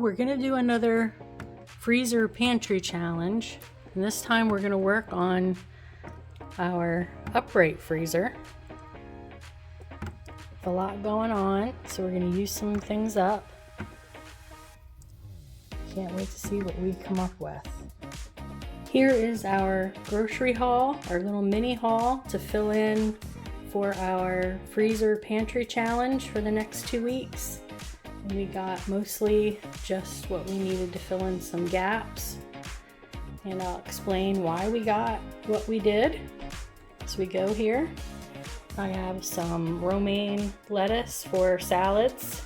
We're gonna do another freezer pantry challenge, and this time we're gonna work on our upright freezer. A lot going on, so we're gonna use some things up. Can't wait to see what we come up with. Here is our grocery haul, our little mini haul to fill in for our freezer pantry challenge for the next 2 weeks. And we got mostly just what we needed to fill in some gaps. And I'll explain why we got what we did as we go here. I have some romaine lettuce for salads.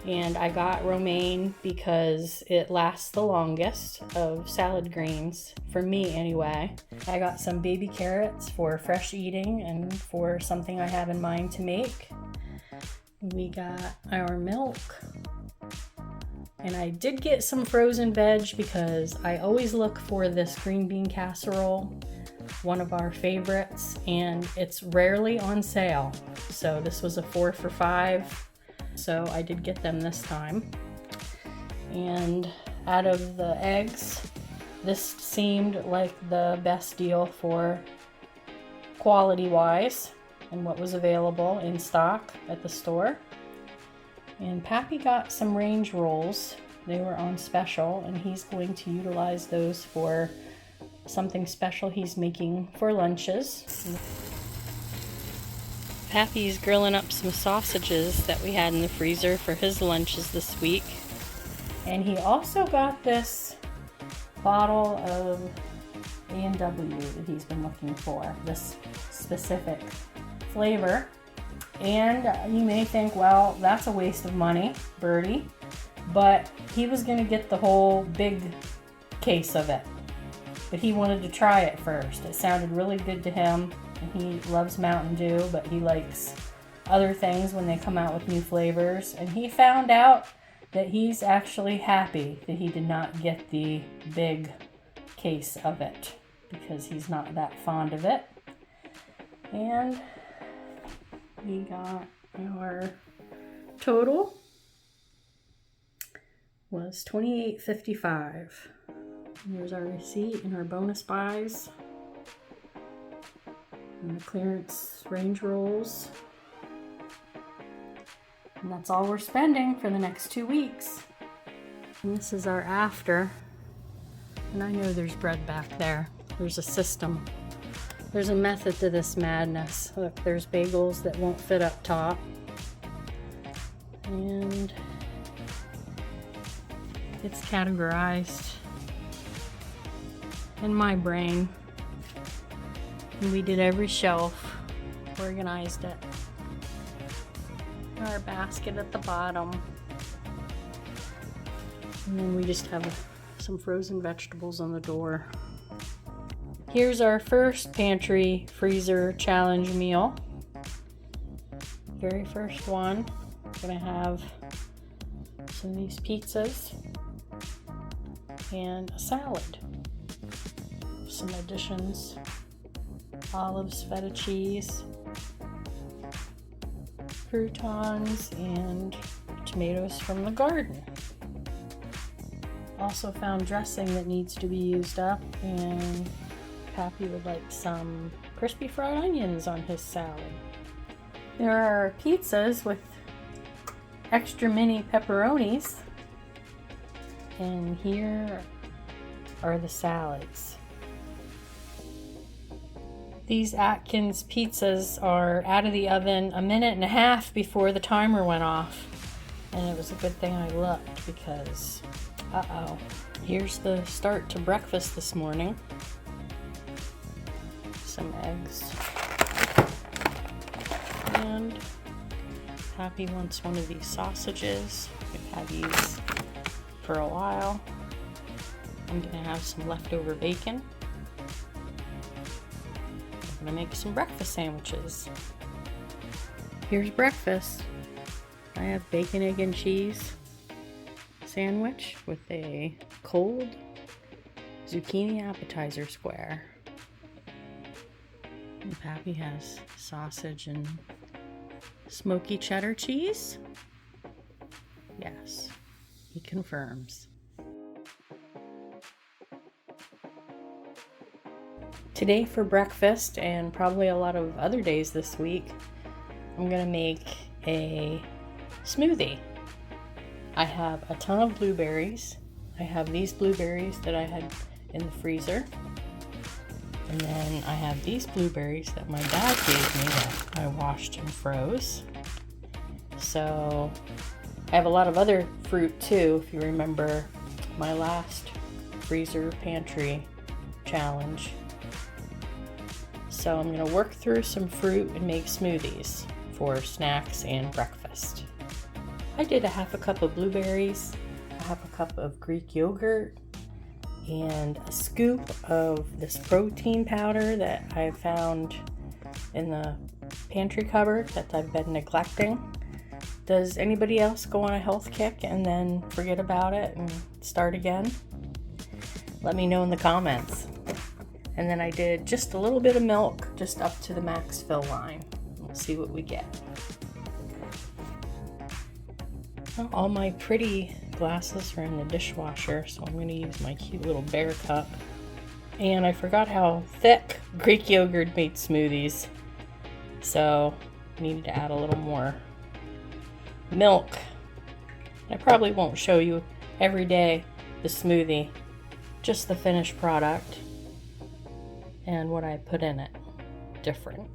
And I got romaine because it lasts the longest of salad greens, for me anyway. I got some baby carrots for fresh eating and for something I have in mind to make. We got our milk. And I did get some frozen veg because I always look for this green bean casserole, one of our favorites, and it's rarely on sale. So this was a 4 for $5. So I did get them this time. And out of the eggs, this seemed like the best deal for quality wise and what was available in stock at the store. And Pappy got some range rolls. They were on special, and he's going to utilize those for something special he's making for lunches. Pappy's grilling up some sausages that we had in the freezer for his lunches this week. And he also got this bottle of A&W that he's been looking for, this specific flavor. And you may think, well, that's a waste of money, Birdie. But he was going to get the whole big case of it. But he wanted to try it first. It sounded really good to him. And he loves Mountain Dew, but he likes other things when they come out with new flavors. And he found out that he's actually happy that he did not get the big case of it because he's not that fond of it. And we got our total was $28.55. Here's our receipt and our bonus buys. And the clearance range rolls. And that's all we're spending for the next 2 weeks. And this is our after. And I know there's bread back there. There's a system. There's a method to this madness. Look, there's bagels that won't fit up top. And it's categorized in my brain. And we did every shelf, organized it. Our basket at the bottom. And then we just have some frozen vegetables on the door. Here's our first pantry freezer challenge meal. Very first one. Gonna have some of these pizzas and a salad. Some additions. Olives, feta cheese, croutons, and tomatoes from the garden. Also found dressing that needs to be used up, and Pappy would like some crispy fried onions on his salad. There are pizzas with extra mini pepperonis, and here are the salads. These Atkins pizzas are out of the oven a minute and a half before the timer went off. And it was a good thing I looked because, here's the start to breakfast this morning. Some eggs. And Pappy wants one of these sausages. We've had these for a while. I'm gonna have some leftover bacon. I'm gonna make some breakfast sandwiches. Here's breakfast. I have bacon, egg, and cheese sandwich with a cold zucchini appetizer square. And Pappy has sausage and smoky cheddar cheese. Yes. He confirms. Today for breakfast, and probably a lot of other days this week, I'm gonna make a smoothie. I have a ton of blueberries. I have these blueberries that I had in the freezer. And then I have these blueberries that my dad gave me that I washed and froze. So I have a lot of other fruit too, if you remember my last freezer pantry challenge. So I'm going to work through some fruit and make smoothies for snacks and breakfast. I did a half a cup of blueberries, a half a cup of Greek yogurt, and a scoop of this protein powder that I found in the pantry cupboard that I've been neglecting. Does anybody else go on a health kick and then forget about it and start again? Let me know in the comments. And then I did just a little bit of milk, just up to the max fill line. We'll see what we get. Well, all my pretty glasses are in the dishwasher, so I'm going to use my cute little bear cup. And I forgot how thick Greek yogurt made smoothies, so I needed to add a little more milk. I probably won't show you every day the smoothie, just the finished product and what I put in it different.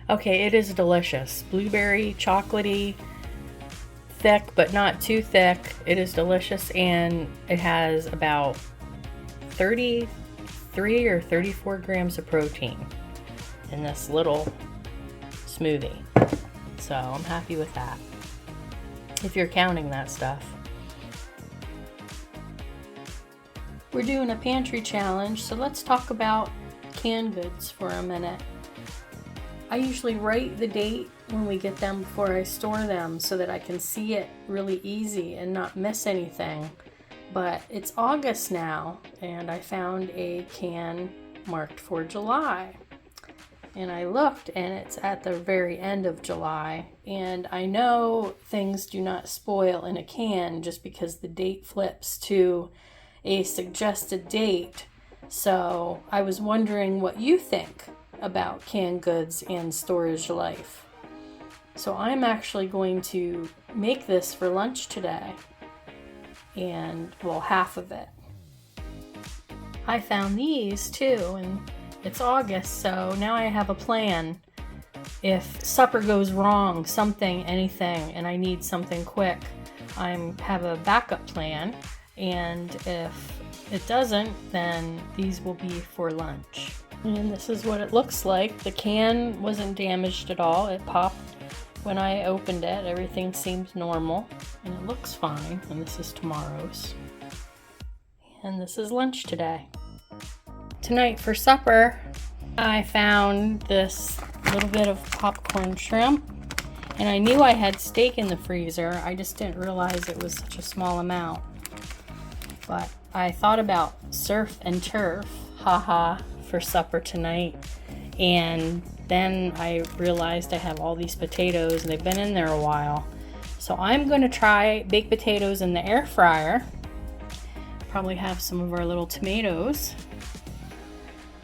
Okay, it is delicious. Blueberry, chocolatey, thick but not too thick. It is delicious, and it has about 33 or 34 grams of protein in this little smoothie. So I'm happy with that, if you're counting that stuff. We're doing a pantry challenge, so let's talk about canned goods for a minute. I usually write the date when we get them before I store them so that I can see it really easy and not miss anything. But it's August now, and I found a can marked for July. And I looked, and it's at the very end of July. And I know things do not spoil in a can just because the date flips to a suggested date. So I was wondering what you think about canned goods and storage life. So I'm actually going to make this for lunch today, and well, half of it. I found these too, and it's August, so now I have a plan. If supper goes wrong, something, anything, and I need something quick, I have a backup plan. And if it doesn't, then these will be for lunch. And this is what it looks like. The can wasn't damaged at all. It popped when I opened it. Everything seems normal, and it looks fine. And this is tomorrow's. And this is lunch today. Tonight for supper, I found this little bit of popcorn shrimp. And I knew I had steak in the freezer. I just didn't realize it was such a small amount. But I thought about surf and turf, haha, for supper tonight. And then I realized I have all these potatoes, and they've been in there a while. So I'm going to try baked potatoes in the air fryer. Probably have some of our little tomatoes.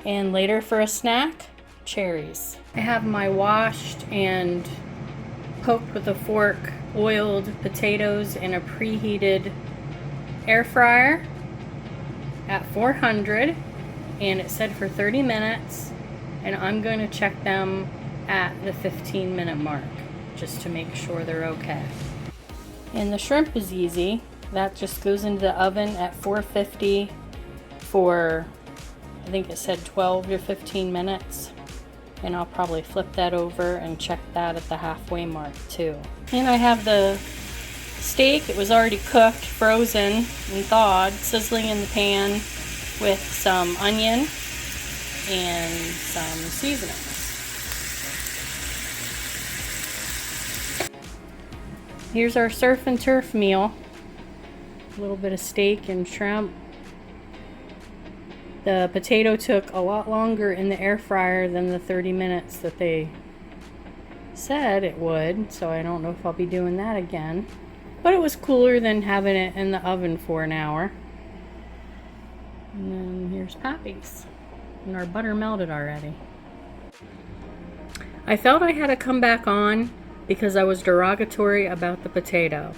And later for a snack, cherries. I have my washed and poked with a fork oiled potatoes in a preheated air fryer at 400, and it said for 30 minutes, and I'm going to check them at the 15-minute mark just to make sure they're okay. And the shrimp is easy. That just goes into the oven at 450 for, I think it said 12 to 15 minutes, and I'll probably flip that over and check that at the halfway mark too. And I have the steak. It was already cooked, frozen, and thawed, sizzling in the pan with some onion and some seasonings. Here's our surf and turf meal. A little bit of steak and shrimp. The potato took a lot longer in the air fryer than the 30 minutes that they said it would, so I don't know if I'll be doing that again. but it was cooler than having it in the oven for an hour. And then here's Pappy's, and our butter melted already. I felt I had to come back on because I was derogatory about the potato.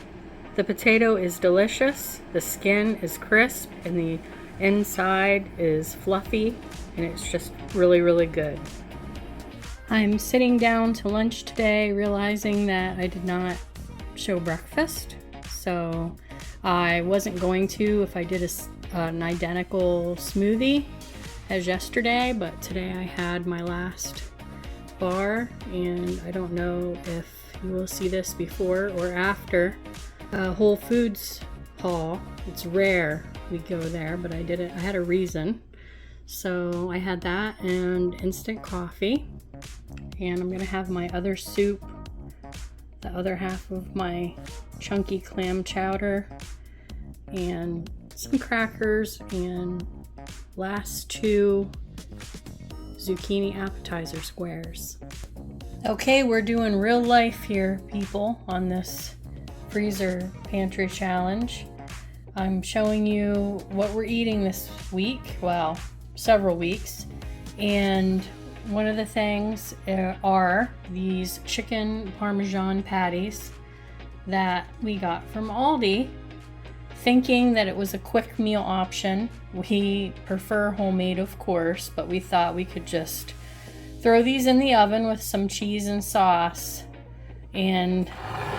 The potato is delicious, the skin is crisp, and the inside is fluffy, and it's just really, really good. I'm sitting down to lunch today realizing that I did not show breakfast, so I wasn't going to if I did an identical smoothie as yesterday, but today I had my last bar, and I don't know if you will see this before or after Whole Foods haul. It's rare we go there, but I had a reason. So I had that and instant coffee, and I'm gonna have my other soup, the other half of my chunky clam chowder, and some crackers, and last 2 zucchini appetizer squares. Okay, we're doing real life here, people, on this freezer pantry challenge. I'm showing you what we're eating this week, well, several weeks, and one of the things are these chicken parmesan patties that we got from Aldi, thinking that it was a quick meal option. We prefer homemade, of course, but we thought we could just throw these in the oven with some cheese and sauce, and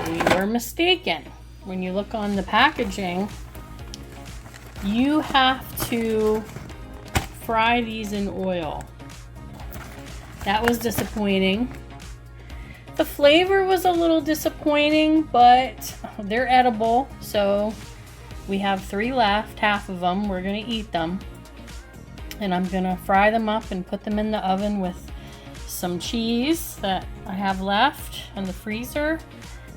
we were mistaken. When you look on the packaging, you have to fry these in oil. That was disappointing. The flavor was a little disappointing, but they're edible, so we have 3 left, half of them. We're gonna eat them, and I'm gonna fry them up and put them in the oven with some cheese that I have left in the freezer,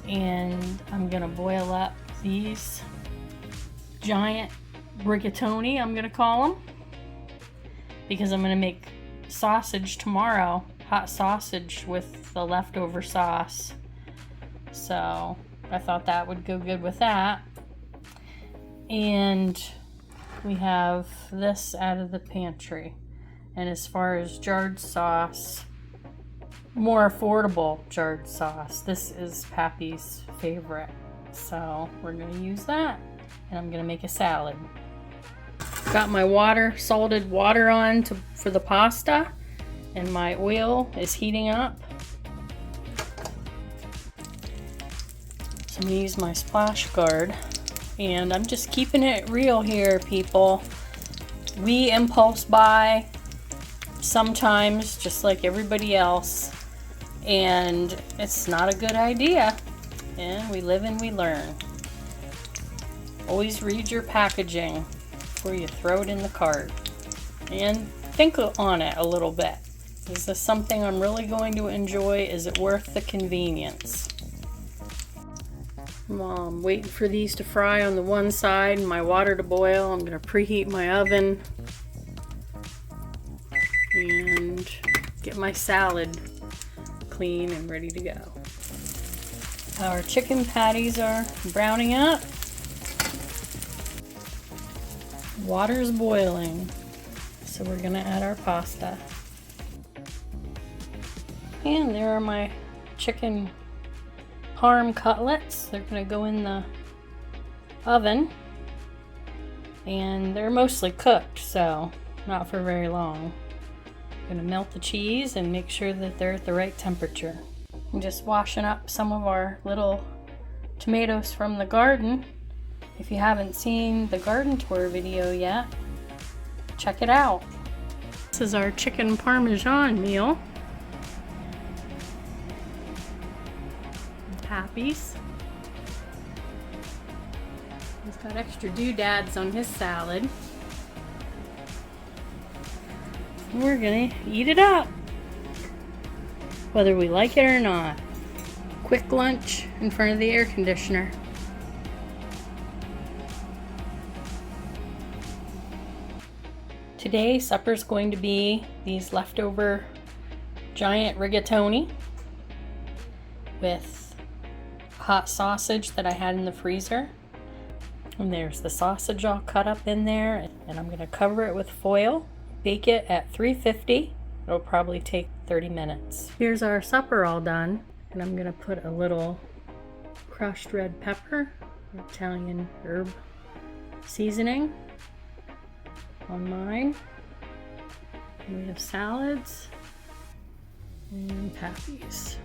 and I'm gonna boil up these giant rigatoni, I'm gonna call them, because I'm gonna make sausage tomorrow, hot sausage with the leftover sauce. So I thought that would go good with that. And we have this out of the pantry. And as far as jarred sauce, more affordable jarred sauce, this is Pappy's favorite. So we're gonna use that, and I'm gonna make a salad. Got my salted water on for the pasta, and my oil is heating up. So I'm gonna use my splash guard, and I'm just keeping it real here, people. We impulse buy sometimes, just like everybody else, and it's not a good idea, and we live and we learn. Always read your packaging before you throw it in the cart, and think on it a little bit. Is this something I'm really going to enjoy? Is it worth the convenience? I'm waiting for these to fry on the one side and my water to boil. I'm going to preheat my oven and get my salad clean and ready to go. Our chicken patties are browning up. Water's boiling, so we're going to add our pasta. And there are my chicken parm cutlets. They're going to go in the oven, and they're mostly cooked, so not for very long. I'm going to melt the cheese and make sure that they're at the right temperature. I'm just washing up some of our little tomatoes from the garden. If you haven't seen the garden tour video yet, check it out. This is our chicken parmesan meal. Pappy's. He's got extra doodads on his salad. We're gonna eat it up, whether we like it or not. Quick lunch in front of the air conditioner. Today, supper's going to be these leftover giant rigatoni with hot sausage that I had in the freezer. And there's the sausage all cut up in there, and I'm gonna cover it with foil, bake it at 350. It'll probably take 30 minutes. Here's our supper all done, and I'm gonna put a little crushed red pepper, Italian herb seasoning on mine. And we have salads and patties.